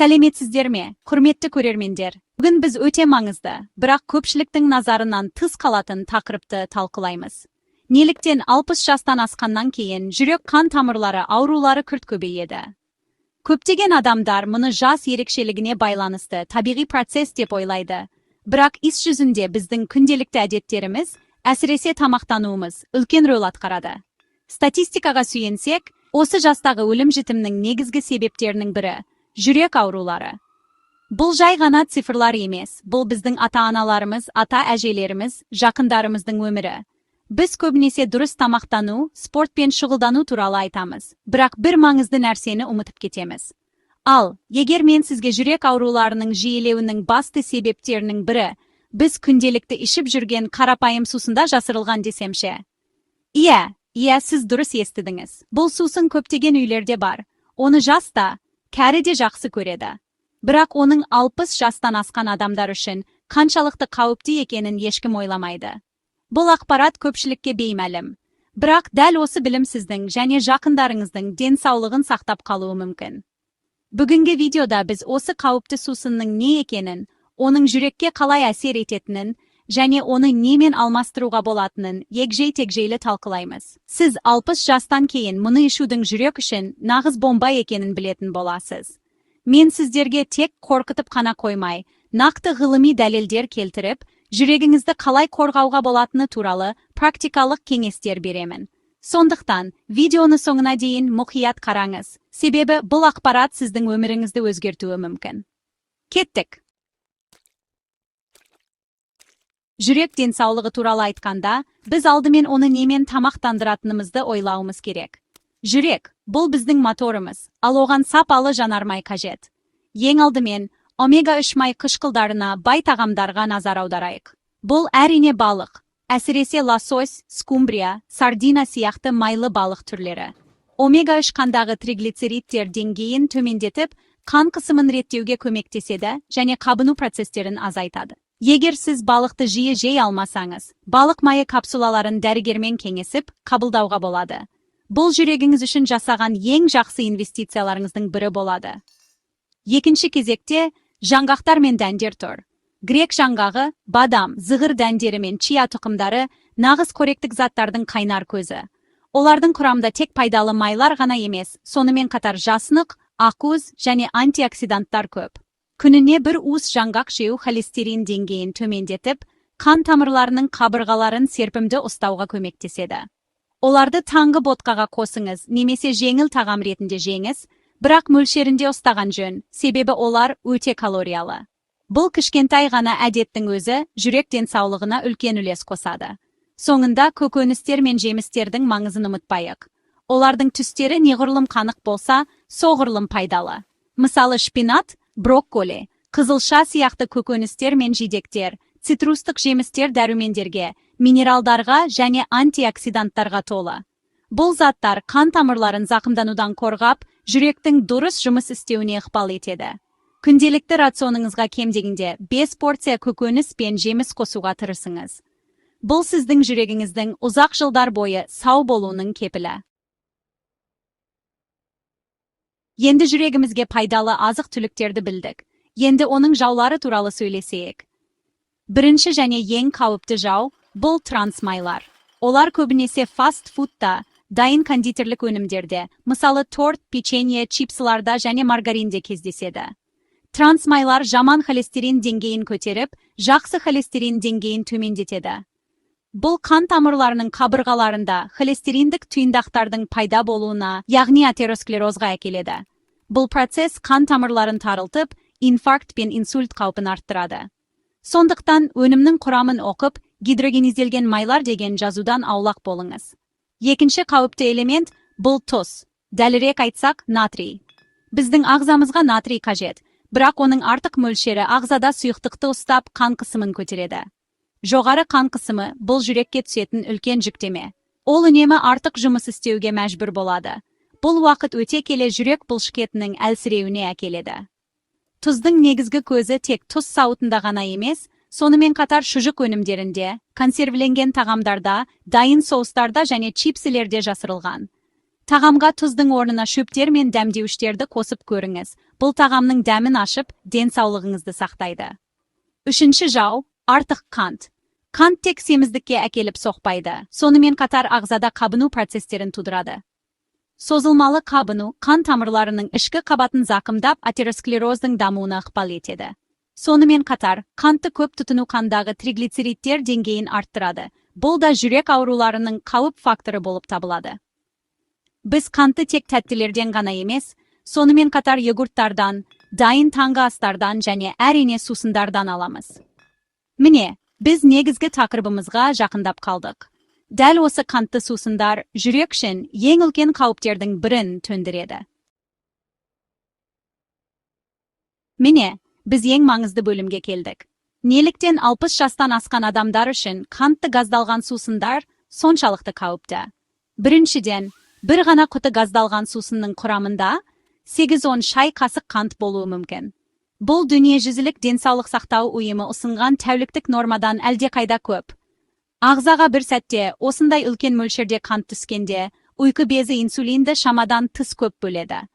Сәлеметсіздер ме, құрметті көрермендер? Бүгін біз өте маңызды, бірақ көпшіліктің назарынан тыс қалатын тақырыпты талқылаймыз. Неліктен 60 жастан асқаннан кейін жүрек қан тамырлары аурулары күрт көбейеді? Көптеген адамдар мұны жас ерекшелігіне байланысты табиғи процесс деп ойлайды. Бірақ іс жүзінде біздің күнделікті әдеттеріміз, әсіресе тамақтануымыз, үлкен рөл атқарады. Статистикаға сүйенсек, осы жастағы өлім-жітімнің негізгі себептерінің бірі жүрек аурулары. Бұл жай ғана цифрлар емес, бұл біздің ата-аналарымыз, ата-әжелеріміз, жақындарымыздың өмірі. Біз көбінесе дұрыс тамақтану, спортпен шұғылдану туралы айтамыз, бірақ бір маңызды нәрсені ұмытып кетеміз. Ал, егер мен сізге жүрек ауруларының жиілеуінің басты себептерінің бірі, біз күнделікті ішіп жүрген қарапайым сусында жасырылған десемше. Иә, сіз дұрыс естідіңіз. Бұл сусын көптеген үйлерде бар. Оны жас та, кәрі де жақсы көреді. Бірақ оның 60 жастан асқан адамдар үшін қаншалықты қауіпті екенін ешкім ойламайды. Бұл ақпарат көпшілікке беймәлім. Бірақ дәл осы білім сіздің және жақындарыңыздың денсаулығын сақтап қалуы мүмкін. Бүгінгі видеода біз осы қауіпті сусынның не екенін, оның жүрекке қалай әсер ететінін, және оны немен алмастыруға болатынын егжей-тегжейлі талқылаймыз. Сіз 60 жастан кейін мұны ішудің жүрек үшін нағыз бомба екенін білетін боласыз. Мен сіздерге тек қорқытып қана қоймай, нақты ғылыми дәлелдер келтіріп, жүрегіңізді қалай қорғауға болатыны туралы практикалық кеңестер беремін. Сондықтан, видеоны соңына дейін мұқият қараңыз, себебі бұл ақпарат сіздің өміріңізді өзгертуі мүмкін. Кеттік! Жүрек денсаулығы туралы айтқанда, біз алдымен оны немен тамақтандыратынымызды ойлауымыз керек. Жүрек, бұл біздің моторымыз, ал оған сапалы жанармай қажет. Ең алдымен, омега-3 май қышқылдарына бай тағамдарға назар аударайық. Бұл әрине балық, әсіресе лосось, скумбрия, сардина сияқты майлы балық түрлері. Омега-3 қандағы триглицеридтер деңгейін төмендетіп, қан қысымын реттеуге көмектеседі және қабыну процестерін азайтады. Егер сіз балықты жиі жей алмасаңыз, балық майы капсулаларын дәрігермен кеңесіп, қабылдауға болады. Бұл жүрегіңіз үшін жасаған ең жақсы инвестицияларыңыздың бірі болады. Екінші кезекте, жаңғақтар мен дәндер тұр. Грек жаңғағы, бадам, зығыр дәндері мен чия тұқымдары нағыз қоректік заттардың қайнар көзі. Олардың құрамында тек пайдалы майлар ғана емес, сонымен қатар жаснық, ақуыз және антиоксиданттар көп. Күніне бір уыс жаңғақ жеу холестерин деңгейін төмендетіп, қан тамырларының қабырғаларын серпімді ұстауға көмектеседі. Оларды таңғы ботқаға қосыңыз, немесе жеңіл тағам ретінде жеңіз, бірақ мөлшерінде ұстаған жөн, себебі олар өте калориялы. Бұл кішкентай ғана әдеттің өзі жүрек денсаулығына үлкен үлес қосады. Соңында көкөністер мен жемістердің маңызын ұмытпайық. Олардың түстері неғұрлым қанық болса, соғұрлым пайдалы. Мысалы шпинат, брокколи, қызылша сияқты көкөністер мен жидектер, цитрустық жемістер дәрумендерге, минералдарға және антиоксиданттарға толы. Бұл заттар қан тамырларын зақымданудан қорғап, жүректің дұрыс жұмыс істеуіне ықпал етеді. Күнделікті рационыңызға кем дегенде 5 порция көкөніс пен жеміс қосуға тырысыңыз. Бұл сіздің жүрегіңіздің ұзақ жылдар бойы сау болуының кепілі. Енді жүрегімізге пайдалы азық-түліктерді білдік. Енді оның жаулары туралы сөйлесейік. Бірінші және ең қауіпті жау бұл трансмайлар. Олар көбінесе фаст-фудта, дайын кондитерлік өнімдерде, мысалы торт, печенье, чипсыларда және маргаринде кездеседі. Трансмайлар жаман холестерин деңгейін көтеріп, жақсы холестерин деңгейін төмендетеді. Бұл қан тамырларының қабырғаларында холестериндік түйіндақтардың пайда болуына, яғни атеросклерозға әкеледі. Бұл процесс қан тамырларын тарылтып, инфаркт пен инсульт қаупін арттырады. Сондықтан өнімнің құрамын оқып, гидрогенизделген майлар деген жазудан аулақ болыңыз. Екінші қауіпті элемент бұл тұз. Дәлірек айтсақ, натрий. Біздің ағзамызға натрий қажет, бірақ оның артық мөлшері ағзада сұйықтықты ұстап, қан қысымын көтереді. Жоғары қан қысымы бұл жүрекке түсетін үлкен жүктеме. Ол үнемі артық жұмыс істеуге мәжбүр болады. Бұл уақыт өте келе жүрек бұлшықетінің әлсіреуіне әкеледі. Тұздың негізгі көзі тек тұз сауытында ғана емес, сонымен қатар шұжық өнімдерінде, консервіленген тағамдарда, дайын соустарда және чипсілерде жасырылған. Tağамға тұздың орнына шөптер мен дәмдеуіштерді қосып көріңіз. Бұл тағамның дәмін ашып, денсаулығыңызды сақтайды. Үшінші жау, артық қант. Қант тек семіздікке әкеліп соқпайды. Сонымен қатар ағзада қабыну процестерін тудырады. Созылмалы қабыну қан тамырларының ішкі қабатын зақымдап, атеросклероздың дамуына ықпал етеді. Сонымен қатар, қантты көп тұтыну қандағы триглицеридтер деңгейін арттырады. Бұл да жүрек ауруларының қауіп факторы болып табылады. Біз қантты тек тәттілерден ғана емес, сонымен қатар йогурттардан, дайын таңғы астардан және әрине сусындардан аламыз. Міне, біз негізгі тақырыбымызға жақындап қалдық. Дәл осы қантты сусындар жүрек үшін ең үлкен қауіптердің бірін төндіреді. Міне, біз ең маңызды бөлімге келдік. Неліктен 60 жастан асқан адамдар үшін қантты газдалған сусындар соншалықты қауіпті? Біріншіден, бір ғана құты газдалған сусынның құрамында 8-10 шай қасық қант болуы мүмкін. Бұл дүниежүзілік денсаулық сақтау ұйымы ұсынған тәуліктік нормадан әлдеқайда көп. Ағзаға бір сәтте осындай үлкен мөлшерде қант түскенде, ұйқы безі инсулинді шамадан тыс көп бөледі.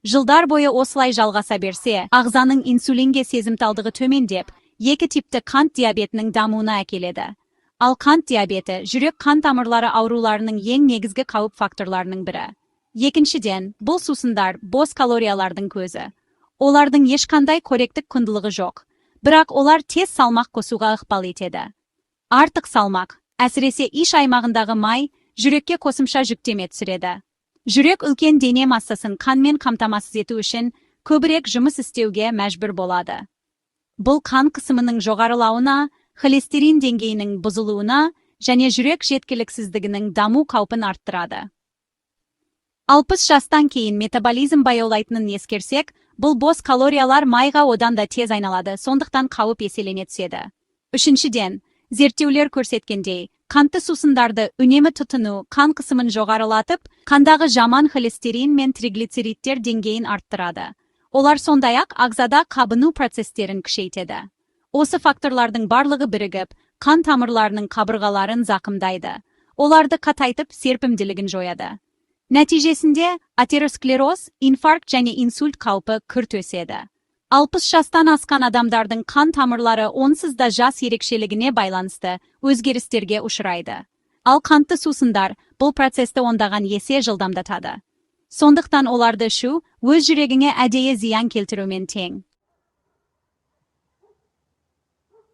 Жылдар бойы осылай жалғаса берсе, ағзаның инсулинге сезімталдығы төмендеп, екі типті қант диабетінің дамуына әкеледі. Ал қант диабеті жүрек қан тамырлары ауруларының ең негізгі қауіп факторларының бірі. Екіншіден, бұл сусындар бос калориялардың көзі. Олардың ешқандай қоректік құндылығы жоқ, бірақ олар тез салмақ қосуға ықпал етеді. Артық салмақ, әсіресе иш аймағындағы май, жүрекке қосымша жүктеме түсіреді. Жүрек үлкен дене массасын қанмен қамтамасыз ету үшін көбірек жұмыс істеуге мәжбүр болады. Бұл қан қысымының жоғарылауына, холестерин деңгейінің бұзылуына және жүрек жеткіліксіздігінің даму қаупін арттырады. 60 жастан кейін метаболизм баяулайтынын ескерсек, бұл бос калориялар майға одан да тез айналады, сондықтан қауіп еселене түседі. Үшіншіден, зерттеулер көрсеткендей, қантты сусындарды үнемі тұтыну қан қысымын жоғарылатып, қандағы жаман холестерин мен триглицеридтер деңгейін арттырады. Олар сондай-ақ ағзада қабыну процестерін күшейтеді. Осы факторлардың барлығы бірігіп, қан тамырларының қабырғаларын зақымдайды. Оларды қатайтып, серпімділігін жояды. Нәтижесінде атеросклероз, инфаркт және инсульт қаупі күрт өседі. 60 жастан асқан адамдардың қан тамырлары онсыз да жас ерекшелігіне байланысты өзгерістерге ұшырайды. Ал қантты сусындар бұл процесті ондаған есе жылдамдатады. Сондықтан оларды ішу өз жүрегіңе әдейі зиян келтірумен тең.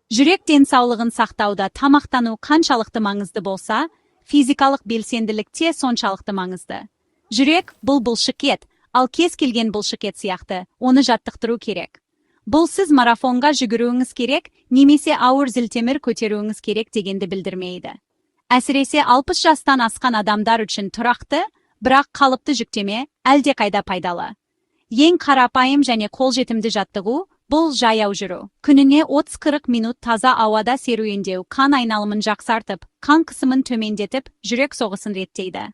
Жүрек денсаулығын сақтауда тамақтану қаншалықты маңызды болса, физикалық белсенділікте соншалықты маңызды. Жүрек бұл бұлшықет, ал кез келген бұлшықет сияқты, оны жаттықтыру керек. Бұл сіз марафонға жүгіруіңіз керек, немесе ауыр зілтемір көтеруіңіз керек дегенді білдірмейді. Әсіресе 60 жастан асқан адамдар үшін тұрақты, бірақ қалыпты жүктеме әлдеқайда пайдалы. Ең қарапайым және қолжетімді жаттығу бұл жаяу жүру. Күніне 30-40 минут таза ауада серуендеу қан айналымын жақсартып, қан қысымын төмендетіп, жүрек соғысын реттейді.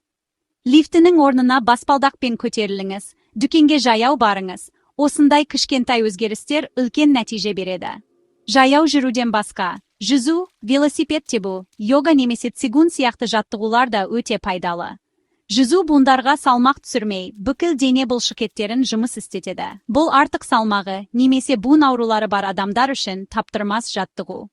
Лифтінің орнына баспалдақпен көтеріліңіз, дүкенге жаяу барыңыз. Осындай кішкентай өзгерістер үлкен нәтиже береді. Жаяу жүруден басқа, жүзу, велосипед тебу, йога немесе цигун сияқты жаттығулар да өте пайдалы. Жүзу буындарға салмақ түсірмей, бүкіл дене бұлшықеттерін жұмыс істетеді. Бұл артық салмағы немесе буын аурулары бар адамдар үшін таптырмас жаттығу.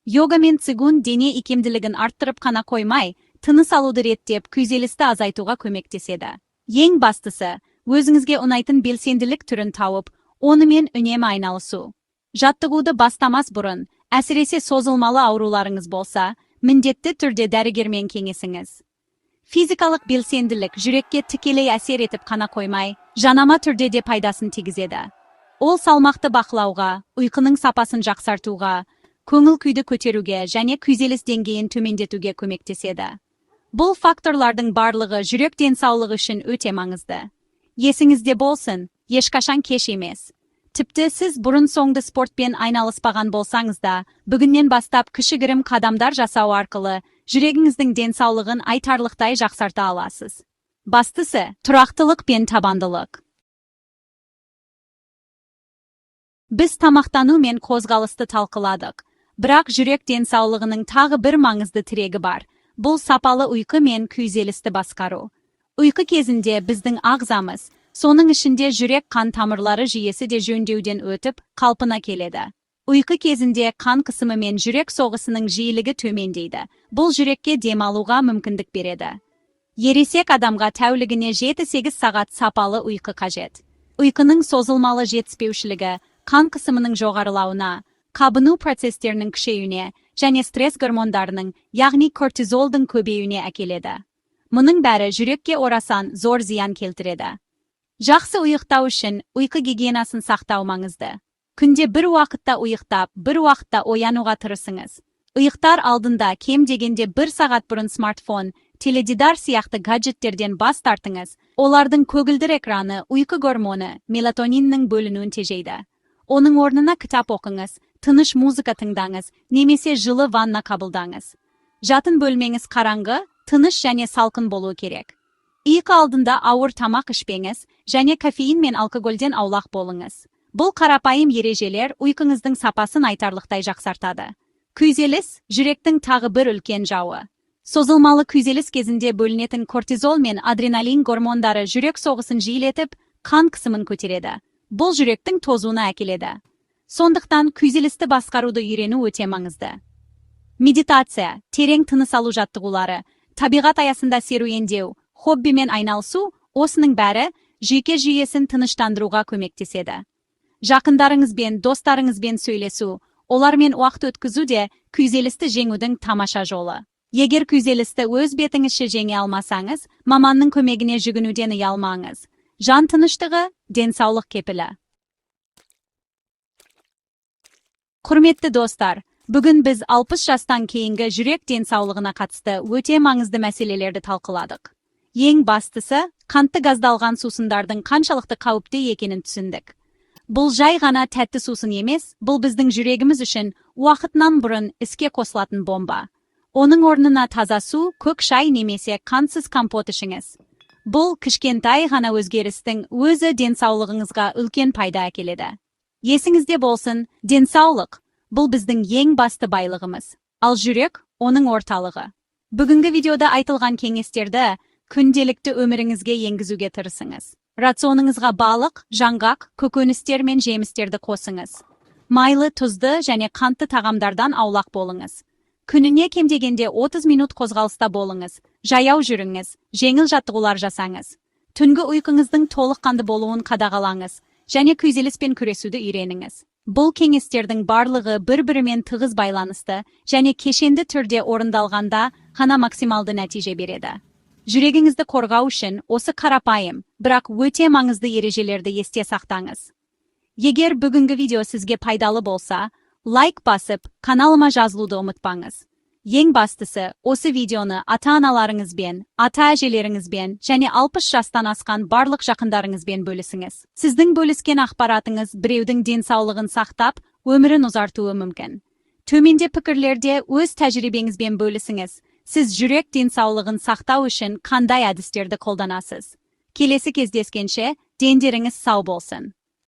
Йога мен цигун дене икемділігін арттырып қана қоймай, тыныс алуды реттеп, күйзелісті азайтуға көмектеседі. Ең бастысы, өзіңізге ұнайтын белсенділік түрін тауып, онымен үнемі айналысу. Жаттығуды бастамас бұрын, әсіресе созылмалы ауруларыңыз болса, міндетті түрде дәрігермен кеңесіңіз. Физикалық белсенділік жүрекке тікелей әсер етіп қана қоймай, жанама түрде де пайдасын тигізеді. Ол салмақты бақылауға, ұйқының сапасын жақсартуға, көңіл күйді көтеруге және күйзеліс деңгейін төмендетуге көмектеседі. Бұл факторлардың барлығы жүрек денсаулығы үшін өте маңызды. Есіңізде болсын, ешқашан кеш емес. Тіпті сіз бұрын соңды спортпен айналыспаған болсаңыз да, бүгіннен бастап кішігірім қадамдар жасау арқылы жүрегіңіздің денсаулығын айтарлықтай жақсарта аласыз. Бастысы, тұрақтылық пен табандылық. Біз тамақтану мен қозғалысты талқыладық, бірақ жүрек денсаулығының тағы бір маңызды тірегі бар. Бұл сапалы ұйқы мен күйзелісті басқару. Uyku kezinde bizning a'zamiz, soning ishinde yurak qon tomirlari jiyesi de jöndewden o'tib, qalpına keladi. Uyku kezinde qon qisimi men yurak so'g'isining jiyiligi tömendeydi. Bu yurakka dem oluvga mumkinlik beradi. Yerisek adamga tavligine 7-8 saat sapalı uyku qajat. Uykuning so'zilmali yetishpewchiligi, qon qisimining jo'g'arilavuna, qabinu proseslarning kuchayuviga, және stress gormonlarining, ya'ni kortizolding ko'payuviga akeladi. Muning bari yurakka orasan zo'r ziyon keltiradi. Жақсы uyiqtaw uchun uyqu gigiyenasini saqtaw mangizdi. Kunde bir vaqtda uyiqtab, bir vaqtda oyanuga tirsingiz. Uyiqtar aldında kem degende 1 saat burun smartfon, teledidar siyahtı gadjetlerden bas tartınız. Olardın kөгілдір ekranı, uyku gormonu, melatoninning bölünüün tejeydi. Onun ornuna kitap оқыңыз, tinish muzika tingdаңыз, немесе жылы vanna qabıldаңыз. Jatın bölmeniz qarаңғы, tinish және salqın болуы керек. Uyqu aldında ağır tamaq ішпеңіз, және kafein men alkogolden aulaq bolыңыз. Бұл қарапайым ережелер uykunuzдің сапасын айтарлықтай жақсартады. Kүйзеліс, жүректің тағы bir үлкен жауы. Sozulmalı kүйзеліс кезінде бөлінетін кортизол мен адреналин гормондары жүрек соғысын жиілетіп, қан қысымын көтереді. Бұл жүректің тозуына әкеледі. Сондықтан kүйзелісті басқаруды үйрену өте маңызды. Медитация, терең тыныс алу жаттығулары, табиғат аясында серуендеу, хоббимен айналысу, осының бәрі жүйке жүйесін тыныштандыруға көмектеседі. Жақындарыңызбен, достарыңызбен сөйлесу, олармен уақыт өткізу де kүйзелісті жеңудің тамаша жолы. Егер kүйзелісті өз бетіңізше жеңе алмасаңыз, маманның көмегіне жүгінуден ұялмаңыз. Жан тыныштығы, денсаулық кепілі. Құрметті достар, бүгін біз 60 жастан кейінгі жүрек денсаулығына қатысты өте маңызды мәселелерді талқыладық. Ең бастысы, қантты газдалған сусындардың қаншалықты қауіпті екенін түсіндік. Бұл жай ғана тәтті сусын емес, бұл біздің жүрегіміз үшін уақытынан бұрын іске қосылатын бомба. Оның орнына таза су, көк шай немесе қансыз компот ішіңіз. Бұл кішкентай ғана өзгерістің өзі денсаулығыңызға үлкен пайда әкеледі. Есіңізде болсын, денсаулық бұл біздің ең басты байлығымыз, ал жүрек оның орталығы. Бүгінгі видеода айтылған кеңестерді күнделікті өміріңізге енгізуге тырысыңыз. Рационыңызға балық, жаңғақ, көкөністер мен жемістерді қосыңыз. Майлы, тұзды және қантты тағамдардан аулақ болыңыз. Күніне кем дегенде 30 минут қозғалыста болыңыз. Жаяу жүріңіз, жеңіл жаттығулар жасаңыз. Түнгі ұйқыңыздың толыққанды болуын қадағалаңыз және kүйзеліспен күресуді үйреніңіз. Бұл кеңестердің барлығы бір-бірімен тығыз байланысты және кешенді түрде орындалғанда ғана максималды нәтиже береді. Жүрегіңізді қорғау үшін осы қарапайым, бірақ өте маңызды ережелерді есте сақтаңыз. Егер бүгінгі видео сізге пайдалы болса, лайк басып, каналыма жазылуды ұмытпаңыз. Ең бастысы, осы видеоны ата-аналарыңызбен, ата-әжелеріңізбен және 60 жастан асқан барлық жақындарыңызбен бөлісіңіз. Сіздің бөліскен ақпаратыңыз біреудің денсаулығын сақтап, өмірін ұзартуы мүмкін. Төменде пікірлерде өз тәжірибеңізбен бөлісіңіз. Сіз жүрек денсаулығын сақтау үшін қандай әдістерді қолданасыз? Келесі кездескенше, дендеріңіз сау болсын.